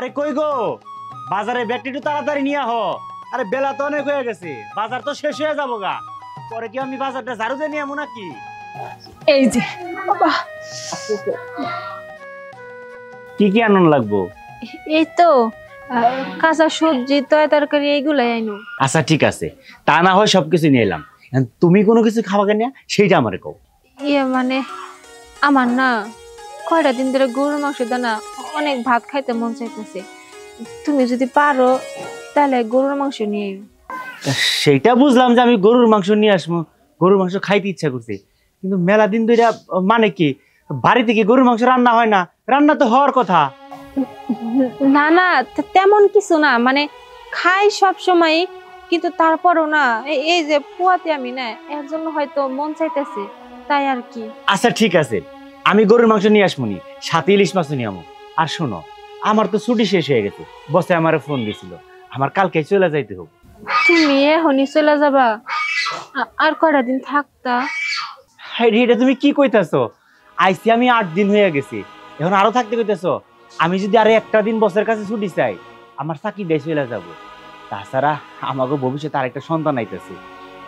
আরে কই গো, বাজারে ব্যাগটি একটু তাড়াতাড়ি নিয়ে আহ। আরে বেলা তো অনেক হয়ে গেছে, বাজার তো শেষ হয়ে যাবো গা। পরে কি আমি বাজারটা ঝাড়ু দিয়ে নিয়ে আমু নাকি? এই যে বাবা, কি কি আনন্দ লাগবো? এই তো কাঁচা সবজি তরকারি এইগুলাই আইনো। আচ্ছা ঠিক আছে, তা না হয় সবকিছু নিয়ে এলাম। এখন তুমি কোনো কিছু খাবা কেন সেইটা আমারে কও। মানে আমার না কয়টা দিন ধরে গরুর মাংস দানা অনেক ভাত খাইতে মন চাইতেছে। তুমি যদি পারো তাহলে গরুর মাংস নিয়ে আইও। সেইটা বুঝলাম যে আমি গরুর মাংস নিয়ে আসবো, গরুর মাংস খাইতে ইচ্ছা করছে, কিন্তু মেলা দিন ধরে মানে কি বাড়িতে কি গরুর মাংস রান্না হয় না? রান্না তো হওয়ার কথা। না না, তেমন কিছু না, মানে খাই সব সময়, কিন্তু তারপরও না এই যে পুয়াতে আমি না এর জন্য হয়তো মন চাইতেছে, তাই আর কি। আচ্ছা ঠিক আছে, আমি গরুর মাংস নিয়ে আসমুনি, সাথে ইলিশ মাছ নিয়ে আমো। আর শোনো, আমার তো ছুটি শেষ হয়ে গেছে, বসে আমার ফোন দিছিল, আমার কালকে চলে যাইতে হোক। তুমি এখনই চলে যাবা? আর কয়টা দিন থাকতা? এটা তুমি কি কইতাছো? আইসি আমি 8 দিন হয়ে গেছি, এখন আরো থাকতে কইতাছো? আমি যদি আরো একটা দিন বসের কাছে ছুটি চাই, আমার চাকরি দিয়ে চলে যাব। তাছাড়া আমাকে ভবিষ্যতে আরেকটা সন্তান আইতেছে,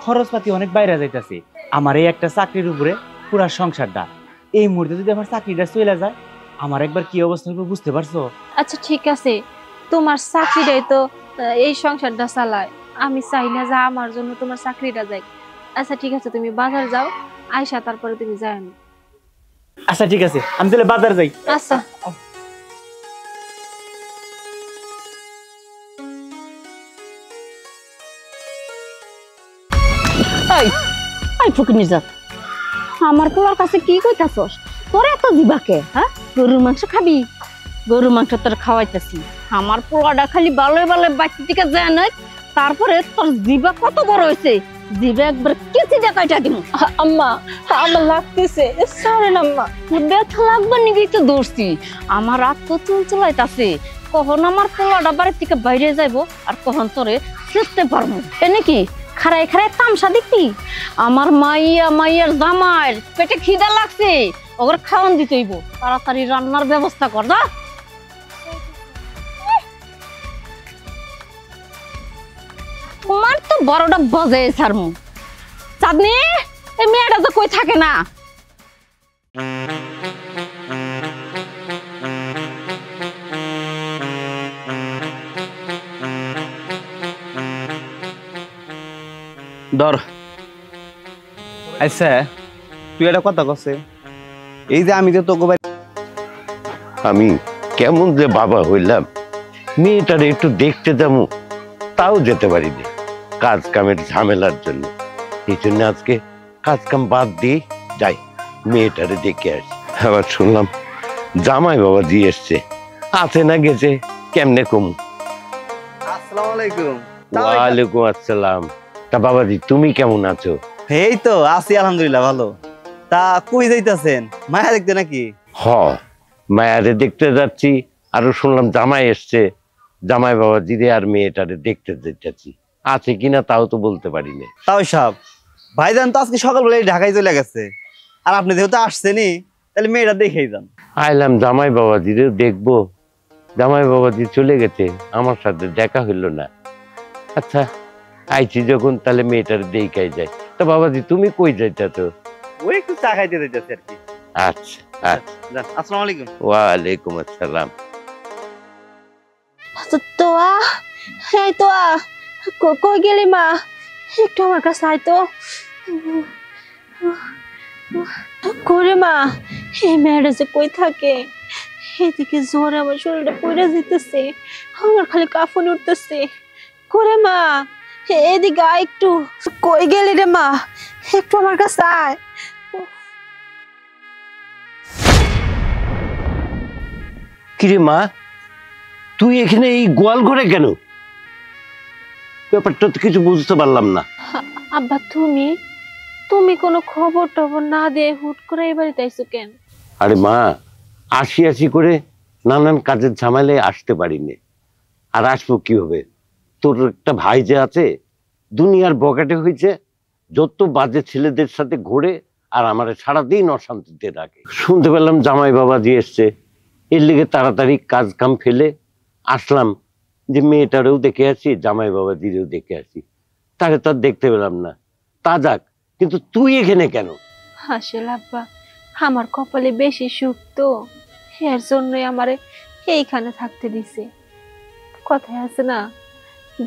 খরচপাতি অনেক বাইরে যাইতেছে। আমার এই একটা চাকরির উপরে পুরা সংসারটা, এই মুহূর্তে যদি আমার চাকরিটা চলে যায়, আমার একবার কি অবস্থা হবে বুঝতে পারছো? আচ্ছা ঠিক আছে, তোমার চাকরিটাই তো এই সংসারটা চালায়, আমি চাই না যে আমার জন্য তোমার চাকরিটা যায়। আচ্ছা ঠিক আছে, তুমি বাজার যাও, আয়সা তারপরে তুমি যাও। আচ্ছা ঠিক আছে, আমি তাহলে বাজার যাই। আচ্ছা। এই এই ফকিনি জাত, আমার পোলার কাছে কি কইতাছস? তোর এত জিবাকে, হ্যাঁ? গরুর মাংস খাবি? গরুর মাংস তোর খাওয়াইতেছি। আমার পোলাটা খালি বালয় বালয় বাচ্চা দিকে যায় না, তারপরে তোর জিবা কত বড় হয়েছে, জিবা একবার কেচি দেখাইটা দিব। আম্মা, আমার লাগতেছে, সরেন আম্মা। ব্যথা লাগবে নাকি তো দৌড়ছি, আমার রাত তো চুলচুলাইতাছে। কখন আমার পোলাটা বাড়ির থেকে বাইরে যাইবো আর কখন তোরে চেষ্টা পারবো। এনে কি খারাই খারাই তামসা দেখবি? আমার মাইয়ার জামাইয়ের পেটে খিদা লাগছে, ওর খাওয়ান দিতে হইব, তাড়াতাড়ি রান্নার ব্যবস্থা কর। না তোমার তো 12টা বাজে ছাড়মু। চাঁদনি, এই মেয়েটা তো কই থাকে না। ধর। আচ্ছা তুই একটা কথা কছে, এই যে আমি যে তোকে আমি কেমন যে বাবা হইলাম, মেয়েটারে একটু দেখতে যাবো তাও যেতে পারি না, কাজ কামের ঝামেলার জন্য। এই জন্য আজকে কাজ কাম বাদ দিয়ে যাই, মেয়েটারে দেখে আসি। আবার শুনলাম জামাই বাবাজি এসছে, আছে না গেছে কেমনে কম। আসসালামু আলাইকুম। ওয়ালাইকুম আসসালাম। তা বাবাজি তুমি কেমন আছো? এই তো আছি আলহামদুলিল্লাহ ভালো। তা কই যাইতাছেন, মায়া দেখতে নাকি? হ, মায়ারে দেখতে যাচ্ছি, আরো শুনলাম জামাই এসছে, জামাই বাবাজিরে আর মেয়েটারে দেখতে যাচ্ছি। আছে কিনা তাও তো বলতে পারি না। তাও সব ভাইজান তো আজকে সকালবেলায় ঢাকায় চলে গেছে, আর আপনি যেহেতু আসছেনি তাহলে মেয়েটা দেখেই যান। আইলাম জামাই বাবাজিরে দেখবো, জামাই বাবাজি চলে গেছে, আমার সাথে দেখা হইলো না। আচ্ছা আইছি যখন তাহলে মেয়েটারে দেখাই যায়। তা বাবাজি তুমি কই যাইতাছো? ওই একটু চা খাইতে যাইতেছে আর কি। আচ্ছা আচ্ছা। যান, আসসালামু আলাইকুম। ওয়ালাইকুম আসসালাম। তোয়া, এই তোয়া, কই গেলি মা? একটু আমার কাছে আয় তো। করে মা, এই মেয়েটা যে কই থাকে? এদিকে জ্বরে আমার শরীরটা পড়ে যেতেছে, আমার খালি কাঁপুনি উঠতেছে। করে মা, এদিকে আয় একটু। কই গেলি রে মা? একটু আমার কাছে আয়। কিরে মা, তুই এখানে এই গোয়াল ঘরে কেন? ব্যাপারটা তো কিছু বুঝতে পারলাম না। আব্বা তুমি তুমি কোনো খবর টবর না দিয়ে হুট করে এই বাড়িতে আইছো কেন? আরে মা, আসি আসি করে নানান কাজের ঝামেলায় আসতে পারিনি, আর আসবো কি হবে? তোর একটা ভাই যে আছে, দুনিয়ার বকেটে হয়েছে, যত বাজে ছেলেদের সাথে ঘোরে আর আমার সারাদিন অশান্তিতে রাখে। শুনতে পেলাম জামাই বাবাজি এসছে, এর লেগে তাড়াতাড়ি কাজ কাম ফেলে আসলাম যে মেয়েটারেও দেখে আসি, জামাই বাবাজিরেও দেখে আসি, তাকে তো আর দেখতে পেলাম না। তা যাক, কিন্তু তুই এখানে কেন? আসলে আব্বা, আমার কপালে বেশি সুখ তো, এর জন্যই আমারে এইখানে থাকতে দিছে। কথায় আছে না,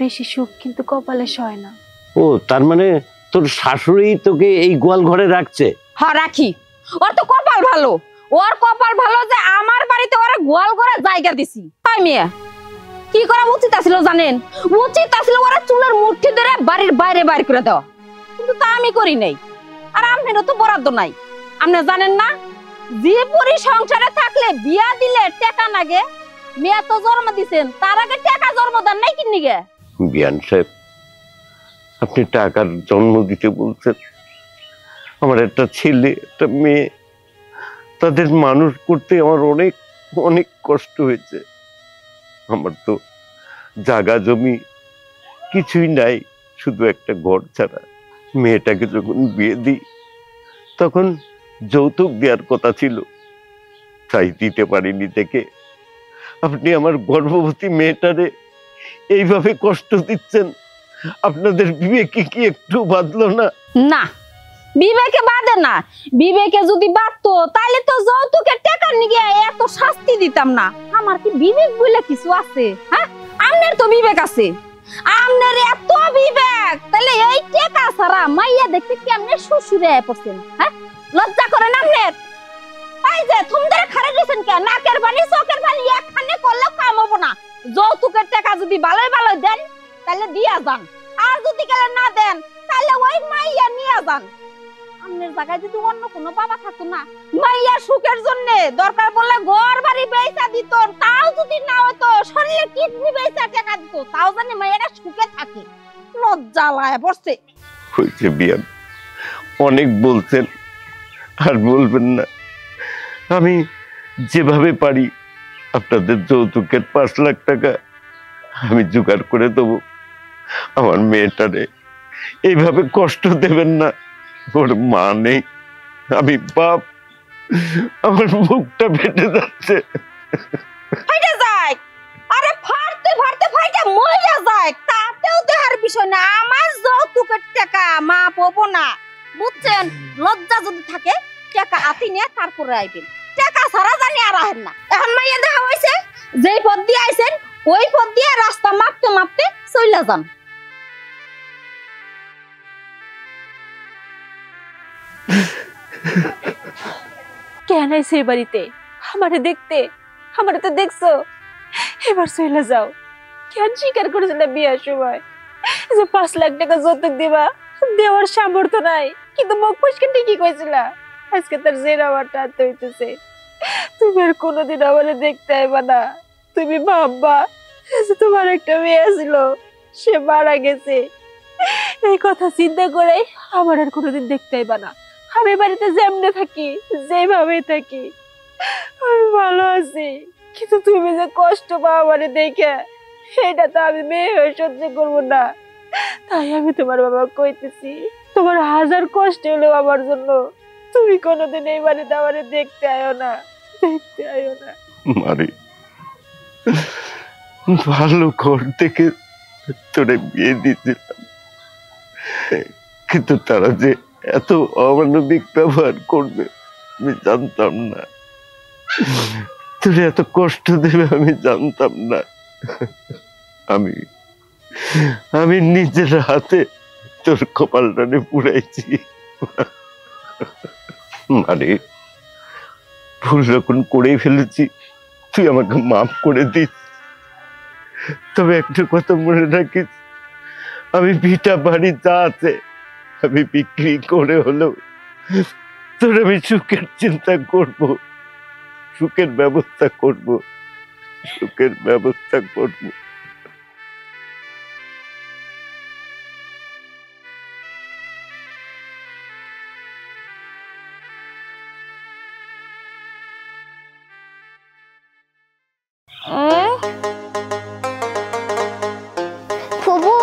বেশি সুখ কিন্তু কপালে সয় না। ও, তার মানে তোর শাশুড়ি তোকে এই গোয়াল ঘরে রাখছে? হ্যাঁ রাখি। ওর তো কপাল ভালো, ওর কপাল ভালো যে আমার বাড়িতে ওরা গোয়াল করে জায়গা দিছি। তাই মেয়ে কি করা উচিত আছিল জানেন? উচিত আছিল ওরা চুলের মুঠি ধরে বাড়ির বাইরে বাইর করে দেওয়া, কিন্তু তা আমি করি নাই। আর আপনারও তো বরাদ্দ নাই। আপনি জানেন না, যে পুরি সংসারে থাকলে বিয়া দিলে টাকা লাগে, মেয়ে তো জন্ম দিছেন, তার আগে টাকা জন্ম দেন নাই কিন্নি গে? বিয়ান সাহেব, আপনি টাকার জন্ম দিতে বলছেন? আমার একটা ছেলে একটা মেয়ে, তাদের মানুষ করতে আমার অনেক অনেক কষ্ট হয়েছে। আমার তো জায়গা জমি কিছুই নাই, শুধু একটা ঘর ছাড়া। মেয়েটাকে যখন বিয়ে দিই তখন যৌতুক দেওয়ার কথা ছিল, তাই দিতে পারিনি দেখে আপনি আমার গর্ভবতী মেয়েটারে এইভাবে কষ্ট দিচ্ছেন। আপনাদের বিবেকে কি একটু বাঁধলো না? না, বিবেকে বাদে না। বিবেকে যদি বাদতো তাহলে তো যৌতুকের টাকা নিয়ে এত শাস্তি দিতাম না। আমার কি বিবেক বলে কিছু আছে? হ্যাঁ, আমনের তো বিবেক আছে। আমনের এত বিবেক, তাহলে এই টাকা ছাড়া মাইয়া দেখতে কি আমনের শ্বশুরে পড়ছেন? হ্যাঁ, লজ্জা করে না আমনের? এই যে তোমরা খারে গেছেন কে? নাকের বানি চোখের বানি একখানে করলেও কাম হবো না। যৌতুকের টাকা যদি ভালোই ভালো দেন তাহলে দিয়া যান, আর যদি গেলে না দেন তাহলে ওই মাইয়া নিয়ে যান। আমনের জায়গায় যদি অন্য কোনো বাবা থাকতো না, মাইয়ার সুখের জন্য দরকার পড়লে ঘর বাড়ি বেচা দিত, তাও যদি না হতো শরীরে কিডনি বেচা টাকা দিত, তাও জানি মাইয়াটা সুখে থাকে। লজ্জা লাগে পড়ছে। হয়েছে বিয়ান, অনেক বলছেন, আর বলবেন না। আমি যেভাবে পারি আপনাদের যৌতুকের 5 লাখ টাকা আমি জোগাড় করে দেবো। আমার মেয়েটারে এইভাবে কষ্ট দেবেন না। ওর মা নেই, আমি বাপ, আমার মুখটা ফেটে যাচ্ছে। ফাইটা যায়, আরে ফাড়তে ফাড়তে ফাইটা মইরা যায়, তাতেও দেহার বিষয় না। আমার যৌতুকের টাকা মা পাবো না, বুঝছেন? লজ্জা যদি থাকে টাকা আতি নিয়ে তারপরে আইবেন, টাকা ছাড়া জানি আর আহেন না। এখন মাইয়া দেখা হয়েছে, যেই পথ দিয়ে আইছেন ওই পথ দিয়ে রাস্তা মাপতে মাপতে চইলা যান। কেন আইছে এই বাড়িতে আমারে দেখতে? আমারে তো দেখছো, এবার চলে যাও। কেন স্বীকার করেছিলে বিয়ার সময় যে 5 লাখ টাকা যৌতুক দিবা? দেওয়ার সামর্থ্য নাই, কিন্তু মুখ ফুসকে ঠিকই কইছিলা। আজকে তার জেরা বাটা হইতেছে। তুমি আর কোনোদিন আমারে দেখতে আইবা না। তুমি ভাববা যে তোমার একটা মেয়ে ছিল, সে মারা গেছে। এই কথা চিন্তা করে আমার আর কোনোদিন দেখতে আইবা না। আমি বাড়িতে যেমনে থাকি, যেভাবে থাকি, আমি ভালো আছি। কিন্তু তুমি যে কষ্ট পাও আমারে দেখে, সেটা তো আমি মেয়ে হয়ে সহ্য করবো না। তাই আমি তোমার বাবা কইতেছি, তোমার হাজার কষ্ট হলো আমার জন্য, তুমি কোনোদিন এই বাড়িতে আমারে দেখতে আয়ো না, দেখতে আয়ো না। মারি, ভালো ঘর থেকে তোরে বিয়ে দিয়েছিলাম, কিন্তু তারা যে এত অমানবিক ব্যবহার করবে আমি জানতাম না। তোরে এত কষ্ট দেবে আমি জানতাম না। আমি নিজের হাতে তোর কপালটানে পুড়াইছি। মানে ভুল যখন করেই ফেলেছি, তুই আমাকে মাফ করে দিস। তবে একটা কথা মনে রাখিস, আমি ভিটা বাড়ি যা আছে আমি বিক্রি করে হলেও তোর আমি সুখের চিন্তা করব, সুখের ব্যবস্থা করব, সুখের ব্যবস্থা করব। ফুবু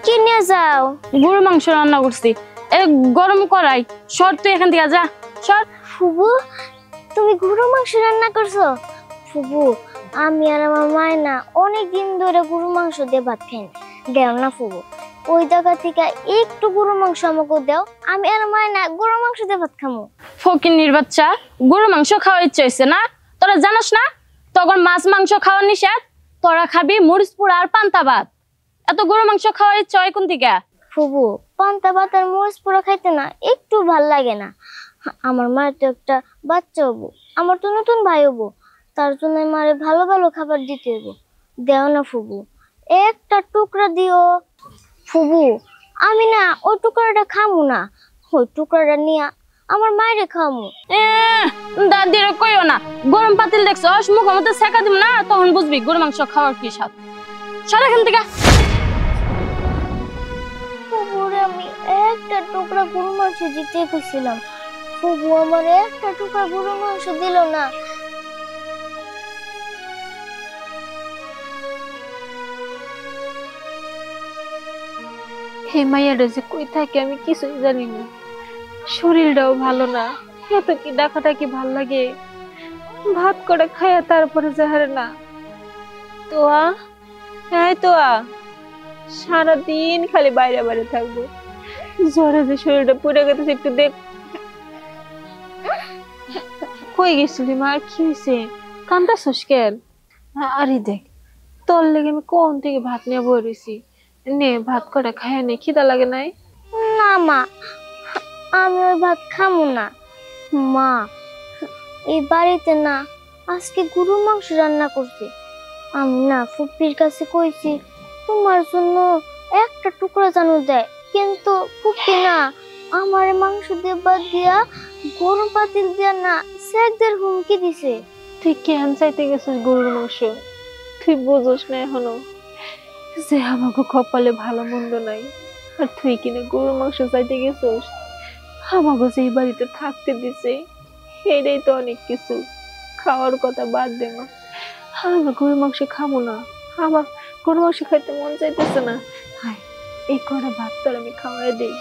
কি নিয়ে যাও? গরু মাংস রান্না করছি, গরম করাই। সর তুই এখান থেকে যা, সর। ফুবু তুমি গরু মাংস রান্না করছো? ফুবু আমি আর আমার মায় না অনেক দিন ধরে গরু মাংস দিয়ে ভাত খাই না। দেও না ফুবু, ওই জায়গা থেকে একটু গরু মাংস আমাকে দাও, আমি আর মায় না গরু মাংস দিয়ে ভাত খামো। ফকিন্নির বাচ্চা, গরু মাংস খাওয়ার ইচ্ছা হয়েছে না? তোরা জানাস না তখন মাছ মাংস খাওয়ার নিষেধ? তোরা খাবি মরিচ পোড়া আর পান্তা ভাত। এত গরু মাংস খাওয়ার ইচ্ছা হয় কোন থেকে? ফুবু, পান্তা ভাত আর মরিচ পোড়া খাইতে না একটু ভাল লাগে না। আমার মায়ের তো একটা বাচ্চা হবো, আমার তো নতুন ভাই হবো, তার জন্য মারে ভালো ভালো খাবার দিতে হবো। দেও না ফুবু, একটা টুকরা দিও। ফুবু, আমি না ওই টুকরাটা খামু না, ওই টুকরাটা নিয়ে আমার মায়েরে খামু। দাদির কইও না, গরম পাতিল দেখছস মুখের মধ্যে সেকা দিব না, তখন বুঝবি গরু মাংস খাওয়ার কি স্বাদ। সর এখান থেকে। ফুবুরে আমি একটা টুকরা গরু মাংস দিতে কইছিলাম, ফুবু আমার একটা টুকরা গরু মাংস দিল না। হে মাইয়াটা যে কই থাকে আমি কিছুই জানি না, শরীরটাও ভালো না, এত কি ডাকাডাকি ভাল লাগে, ভাত করে খায়া তারপরে যাহারে না। তোয়া, হ্যাঁ তোয়া, সারাদিন খালি বাইরে বাইরে থাকবো, জ্বরে যে শরীরটা পুড়ে গেছে, একটু দেখ। কই গেছিলি মা, কি হয়েছে, কান্দাছস কেন? আরে দেখ, তোর লেগে আমি কোন থেকে ভাত নিয়ে বই রয়েছি, নে ভাত করে খায় নে, খিদা লাগে নাই? না মা, আমি ওই ভাত খামু না। মা, এই বাড়িতে না আজকে গরু মাংস রান্না করছে, আমি না ফুপির কাছে কইছি তোমার জন্য একটা টুকরা জানু দেয়, কিন্তু ফুপি না আমার মাংস দিয়ে বাদ দিয়া গরম পাতিল দিয়া না সেকদের হুমকি দিছে। তুই কেন চাইতে গেছিস গরুর মাংস? তুই বুঝোস না এখনো যে আমাকে কপালে ভালো মন্দ নাই, আর তুই কিনা গরুর মাংস চাইতে গেছিস? আমাকে যে এই বাড়িতে থাকতে দিছে এটাই তো অনেক কিছু। খাওয়ার কথা বাদ দে মা, আমি গরুর মাংস খাবো না, আমার গরুর মাংস খাইতে মন চাইতেছে না। হায়, এই কটা ভাত তোর আমি খাওয়াই দিই।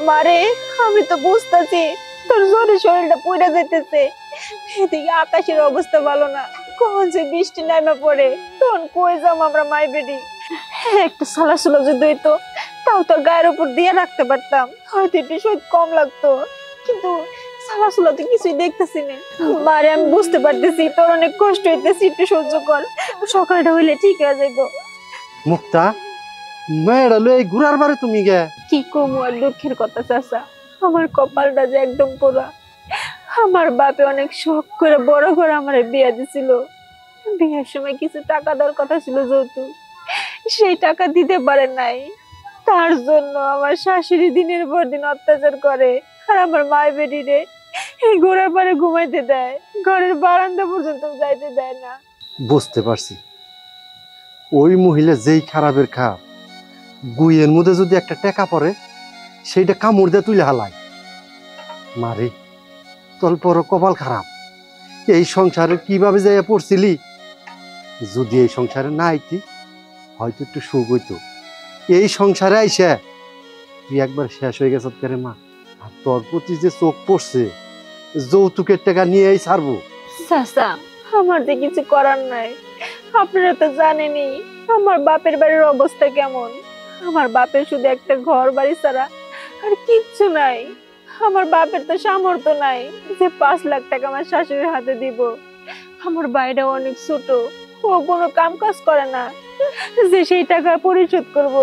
মারে, আমি তো বুঝতেছি তোর জোরে শরীরটা পুড়ে যেতেছে, এদিকে আকাশের অবস্থা ভালো না, কখন যে বৃষ্টি নামে পড়ে, তখন কই যাম আমরা মাই বেডি। একটু সালাসুলা যদি হইতো তাও তোর গায়ের উপর দিয়ে রাখতে পারতাম, হয়তো একটু শীত কম লাগতো, কিন্তু সালাসুলা তো কিছুই দেখতেছি না। মারে, আমি বুঝতে পারতেছি তোর অনেক কষ্ট হইতেছে, একটু সহ্য কর, সকালটা হইলে ঠিক হয়ে যাইবো। মুক্তা, মেয়েরা লই ঘুরার বারে তুমি গে? কি কমু আর দুঃখের কথা চাচা, আমার কপালটা যে একদম পোড়া। আমার বাপে অনেক শখ করে বড় ঘর আমার বিয়ে দিছিল, বিয়ের সময় কিছু টাকা দেওয়ার কথা ছিল যৌতুক, সেই টাকা দিতে পারে নাই, তার জন্য আমার শাশুড়ি দিনের পর দিন অত্যাচার করে, আর আমার মায়ের বেডিরে এই ঘোড়ার পারে ঘুমাইতে দেয়, ঘরের বারান্দা পর্যন্ত যাইতে দেয় না। বুঝতে পারছি, ওই মহিলা যেই খারাপের খারাপ, গুইয়ের মধ্যে যদি একটা টেকা পড়ে সেইটা কামড় দিয়ে তুলে হালায়। মারে, তোর বড় কপাল খারাপ, এই সংসারে কিভাবে যাইয়া পড়ছিলি? যদি এই সংসারে না আইতি হয়তো একটু সুখ হইতো। এই সংসারে আইসা তুই একবার শেষ হয়ে গেছ রে মা, আর তোর প্রতি যে চোখ পড়ছে, যৌতুকের টাকা নিয়েই ছাড়বো। চাচা, আমার যে কিছু করার নাই, আপনারা তো জানেনই আমার বাপের বাড়ির অবস্থা কেমন। আমার বাপের শুধু একটা ঘর বাড়ি ছাড়া আর কিচ্ছু নাই। আমার বাপের তো সামর্থ্য নাই যে 5 লাখ টাকা আমার শাশুড়ির হাতে দিব। আমার ভাইটা অনেক ছোট, ও কোনো কাম কাজ করে না যে সেই টাকা পরিশোধ করব।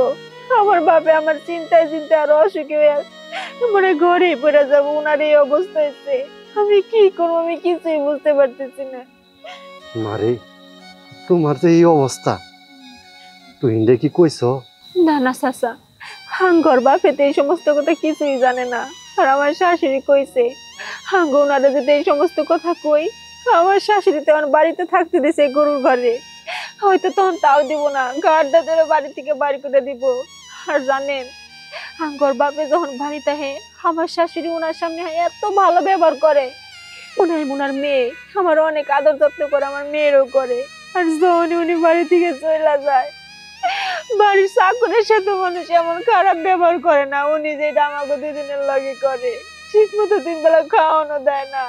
আমার বাপে আমার চিন্তায় চিন্তায় আরো অসুখী হয়ে মানে ঘরেই পড়ে যাবো, ওনার এই অবস্থা হয়েছে। আমি কি করবো, আমি কিছুই বুঝতে পারতেছি না। মারে, তোমার যে এই অবস্থা তুই কি কইছ? না না চাচা, হাঙ্গর বাপেতে এই সমস্ত কথা কিছুই জানে না, আর আমার শাশুড়ি কইছে হাঙ্গ ওনারা যদি এই সমস্ত কথা কই, আমার শাশুড়ি তো আমার বাড়িতে থাকতে দিছে গরুর ঘরে, হয়তো তখন তাও দিব না, গাড়টা ধরে বাড়ি থেকে বাড়ি করে দিব। আর জানেন, হাঙ্গর বাপে যখন বাড়িতে হে আমার শাশুড়ি ওনার সামনে এত ভালো ব্যবহার করে। ওনার মেয়ে আমার অনেক আদর যত্ন করে, আমার মেয়েরও করে। আর যখন উনি বাড়ি থেকে চলে যায়, বাড়ির চাকরের সাথে মানুষ এমন খারাপ ব্যবহার করে না। উনি যেটা আমাকে দুদিনের লাগে করে, ঠিক মতো 3 বেলা খাওয়ানো দেয় না।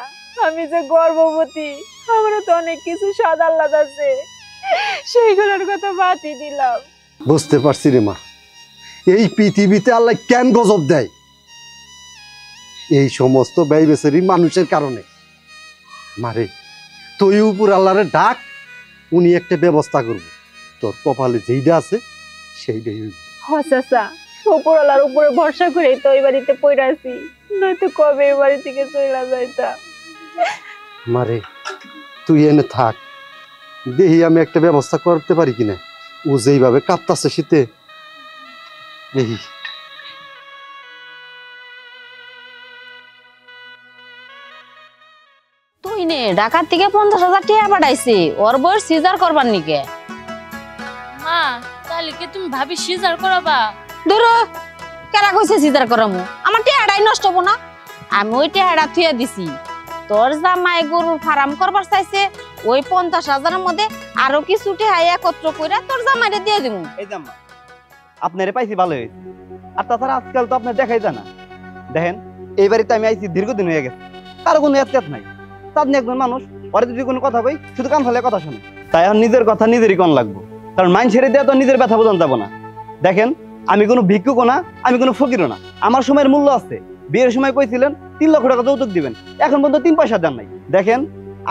আমি যে গর্ভবতী, আমারও তো অনেক কিছু স্বাদ আহ্লাদ আছে, সেইগুলোর কথা বাদই দিলাম। বুঝতে পারছি রে মা, এই পৃথিবীতে আল্লাহ কেন গজব দেয়, এই সমস্ত ব্যয় বেচারি মানুষের কারণে। মারে তুই উপর আল্লাহরে ডাক, উনি একটা ব্যবস্থা করবো। তোর কপালে যেইটা আছে সেইটাই হইব। চাচা, উপরওয়ালার উপরে ভরসা করে তো এই বাড়িতে পড়ে আছি, নয়তো কবে এই বাড়ি থেকে চলে যাইতা। মারে তুই এনে থাক, দেখি আমি একটা ব্যবস্থা করতে পারি কিনা। ও যেইভাবে কাঁপতাছে শীতে, দেখি। তুই নে ঢাকার থেকে 50,000 টাকা পাঠাইছি ওর বউর সিজার করবার নিকে। মা তাহলে কি তুমি ভাবি সিজার করাবা? দূর, কেরা কইছে সিজার করামু? আমার টেহাড়াই নষ্ট হবো না? আমি ওই টেহাড়া থুয়ে দিছি। তোর জামাই গরুর ফার্ম করবার চাইছে, ওই 50,000-এর মধ্যে আরো কিছু টেহা একত্র কইরা তোর জামাইরে দিয়ে দিমু। এই জাম্মা আপনারে পাইছি ভালো হয়েছে। আর তাছাড়া আজকাল তো আপনার দেখাই যায় না। দেখেন এই বাড়িতে আমি আইছি দীর্ঘদিন হয়ে গেছে, কারো কোনো এত নাই। চাঁদনি একজন মানুষ, ওরা যদি কোনো কথা কই শুধু কান ফেলে কথা শুনে। তাই এখন নিজের কথা নিজেরই কোন লাগবো, কারণ মাইন ছেড়ে দেওয়া তো নিজের ব্যথা বোঝান যাবো না। দেখেন আমি কোনো ভিক্ষুকও না, আমি কোনো ফকিরও না। আমার সময়ের মূল্য আছে। বিয়ের সময় কইছিলেন 3 লক্ষ টাকা যৌতুক দিবেন, এখন পর্যন্ত 3 পয়সা দেন নাই। দেখেন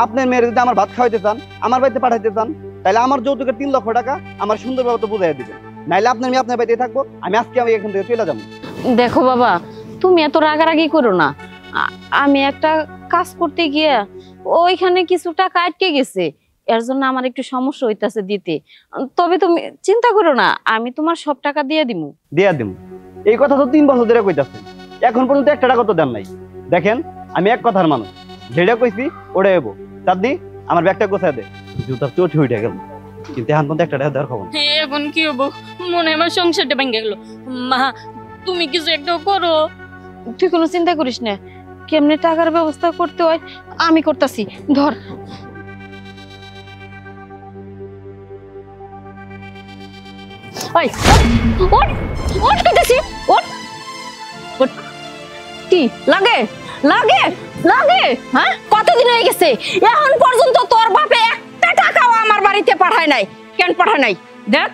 আপনার মেয়ের যদি আমার ভাত খাওয়াইতে চান, আমার বাড়িতে পাঠাইতে চান, তাহলে আমার যৌতুকের 3 লক্ষ টাকা আমার সুন্দরভাবে তো বুঝাই দিবেন। নাইলে আপনার মেয়ে আপনার বাড়িতে থাকবো, আমি আজকে আমি এখান থেকে চলে যাবো। দেখো বাবা, তুমি এত রাগারাগি করো না। আমি একটা কাজ করতে গিয়ে ওইখানে কিছু টাকা আটকে গেছে, এর জন্য আমার একটু সমস্যা হইতাছে দিতে। তবে তুমি চিন্তা করো না, আমি তোমার সব টাকা দিয়ে দিমু। দিয়া দিম। এই কথা তো 3 বছর ধরে কইতাছেন, এখন পর্যন্ত 1 টাকা তো দেন নাই। দেখেন আমি এক কথার মানুষ, যেটা কইছি ওটা এবো। চাঁদনি আমার ব্যাগটা গোছায় দে, জুতার চোট উঠে গেল, কিন্তু এখন পর্যন্ত 1 টাকা দেওয়ার খবর না। এখন কি হবো? মনে হয় আমার সংসারটা ভেঙে গেল। মা তুমি কিছু একটা করো। তুই কোনো চিন্তা করিস না, কেমনে টাকার ব্যবস্থা করতে হয় আমি করতেছি। ধর, ওই ওঠ ওঠ কইতেছি, ওঠ ওঠ। কি লাগে লাগে লাগে? হ্যাঁ, কতদিন হয়ে গেছে এখন পর্যন্ত তোর বাপে একটা টাকাও আমার বাড়িতে পাঠায় নাই। কেন পাঠায় নাই? দেখ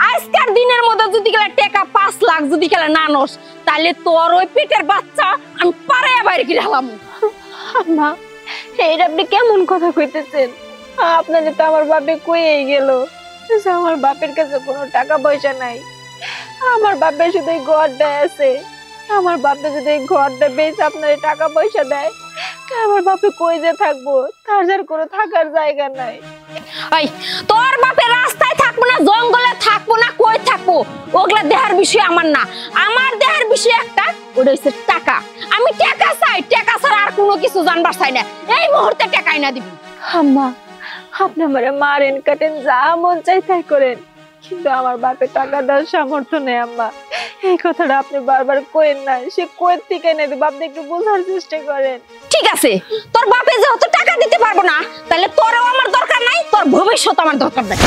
আজকের দিনের মধ্যে যদি গেলে টাকা 5 লাখ যদি গেলে না নস, তাহলে তোর ওই পেটের বাচ্চা আমি পারে বাইরে গিয়ে হলাম। আম্মা, এইটা আপনি কেমন কথা কইতেছেন? আপনাদের তো আমার বাপে কইয়েই গেল যে আমার বাপের কাছে কোনো টাকা পয়সা নাই। আমার বাপের শুধু এই ঘরটা আছে। আমার বাপে যদি এই ঘরটা বেচে আপনার টাকা পয়সা দেয়, আমার বাপে কই যে থাকবো? তার যার কোনো থাকার জায়গা নাই। এই তোর বাপে রাস্তায় থাকবো না, জঙ্গলে থাকবো না, কই থাকবো ওগুলা দেহার বিষয় আমার না। আমার দেহার বিষয় একটা, ওটা হচ্ছে টাকা। আমি টাকা চাই, টাকা ছাড়া আর কোনো কিছু জানবার চাই না। এই মুহূর্তে টাকা আইনা দিবি। আম্মা, আপনি আমারে মারেন কাটেন, যা মন চাই তাই করেন, কিন্তু আমার বাপের টাকা দেওয়ার সামর্থ্য নেই। আম্মা, এই কথাটা আপনি বারবার কইেন না। সে কই থেকে এনে দিব, আপনি একটু বোঝার চেষ্টা করেন। ঠিক আছে, তোর বাপে যেহেতু টাকা দিতে পারবো না, তাহলে তোরও আমার দরকার নাই, তোর ভবিষ্যৎ আমার দরকার নাই।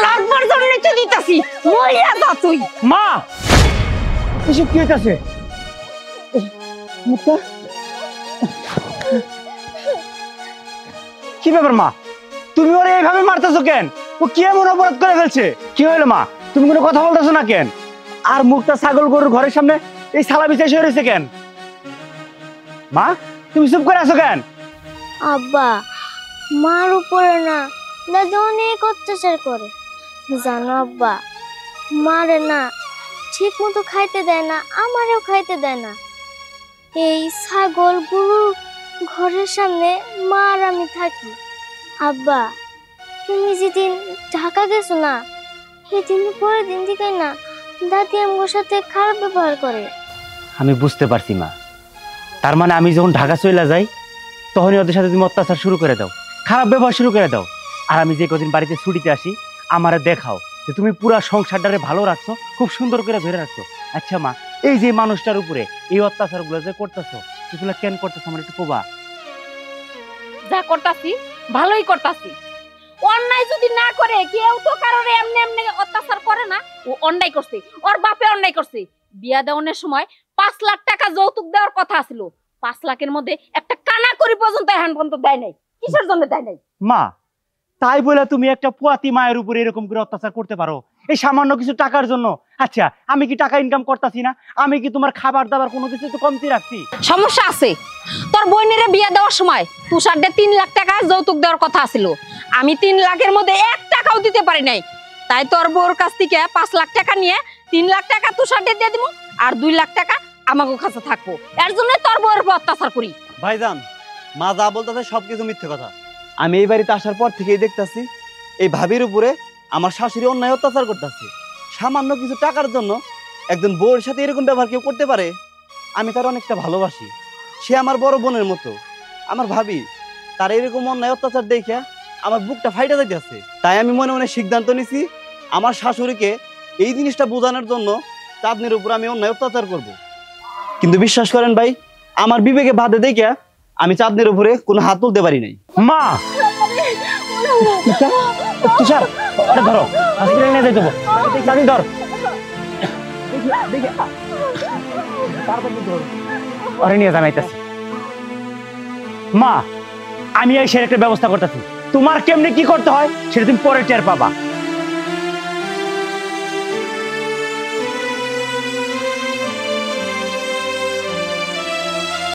লাগবার জন্য তো দিতাছি, মইয়া যা তুই। মা এসব কি হইতাছে? কি ব্যাপার মা, তুমি ওরে এইভাবে মারতেছো কেন? ও কি এমন অপরাধ করে ফেলছে? কি হইলো মা, তুমি কোনো কথা বলতেছো না কেন? আর মুখটা ছাগল গরুর ঘরের সামনে এই সালা বিছাই শুয়ে রয়েছে কেন? মা তুমি চুপ করে আছো কেন? আব্বা, মার উপরে না দাদা অনেক অত্যাচার করে, জানো আব্বা? মারে না ঠিক মতো খাইতে দেয় না, আমারেও খাইতে দেয় না। এই ছাগল গরুর ঘরের সামনে মা আর আমি থাকি। আব্বা, তুমি যেদিন ঢাকা গেছো না, সেদিন পরের দিন থেকে না দাদি আমার সাথে খারাপ ব্যবহার করে। আমি বুঝতে পারছি মা, তার মানে আমি যখন ঢাকা চলে যাই তখনই ওদের সাথে তুমি অত্যাচার শুরু করে দাও, খারাপ ব্যবহার শুরু করে দাও। আর আমি যে কদিন বাড়িতে ছুটিতে আসি আমারে দেখাও, যে তুমি পুরা সংসারটারে ভালো রাখছো, খুব সুন্দর করে ধরে রাখছো। আচ্ছা মা, এই যে মানুষটার উপরে এই অত্যাচারগুলো যে করতেছো, এগুলো কেন করতেছো আমার একটু কোবা। যা করতাছি ভালোই করতাছি। অন্যায় যদি না করে, কেউ তো কারোর এমনি এমনি অত্যাচার করে না। ও অন্যায় করছে, ওর বাপে অন্যায় করছে। বিয়া দেওয়ানোর সময় 5 লাখ টাকা যৌতুক দেওয়ার কথা ছিল। 5 লাখের মধ্যে একটা কানা করি পর্যন্ত এখন পর্যন্ত দেয় নাই। কিসের জন্য দেয় নাই? মা, তাই বলে তুমি একটা পোয়াতি মায়ের উপরে এরকম করে অত্যাচার করতে পারো এই সামান্য কিছু টাকার জন্য? আচ্ছা, আমি কি টাকা ইনকাম করতেছি না? আমি কি তোমার খাবার দাবার কোনো কিছু তো কমতি রাখছি? সমস্যা আছে। তোর বোনের বিয়া দেওয়ার সময় তুষারদের 3 লাখ টাকা যৌতুক দেওয়ার কথা ছিল। আমি 3 লাখের মধ্যে 1 টাকাও দিতে পারি নাই। তাই তোর বউর কাছ থেকে 5 লাখ টাকা নিয়ে 3 লাখ টাকা তুষারদের দিয়ে দিব, আর 2 লাখ টাকা আমাকে কাছে থাকবো। এর জন্য তোর বউর উপর অত্যাচার করি। ভাইজান, মা যা বলতেছে সবকিছু মিথ্যে কথা। আমি এই বাড়িতে আসার পর থেকেই দেখতাছি এই ভাবির উপরে আমার শাশুড়ি অন্যায় অত্যাচার করতেছে। সামান্য কিছু টাকার জন্য একজন বউর সাথে এরকম ব্যবহার কেউ করতে পারে? আমি তার অনেকটা ভালোবাসি, সে আমার বড় বোনের মতো। আমার ভাবি তার এরকম অন্যায় অত্যাচার দেখে আমার বুকটা ফাইটা যাইতেছে। তাই আমি মনে মনে সিদ্ধান্ত নিছি, আমার শাশুড়িকে এই জিনিসটা বোঝানোর জন্য চাঁদনির উপর আমি অন্যায় অত্যাচার করব। কিন্তু বিশ্বাস করেন ভাই, আমার বিবেকে বাধে দেখে আমি চাঁদনির উপরে কোনো হাত তুলতে পারি নাই। মা, তুষার, আরে ধরো, হসপিটালে নিয়ে যাই দেবো। চাঁদনি ধর, আরে নিয়ে জানাইতেছি। মা, আমি এই সের একটা ব্যবস্থা করতেছি। তোমার কেমনে কি করতে হয় সেটা তুমি পরে টের পাবা।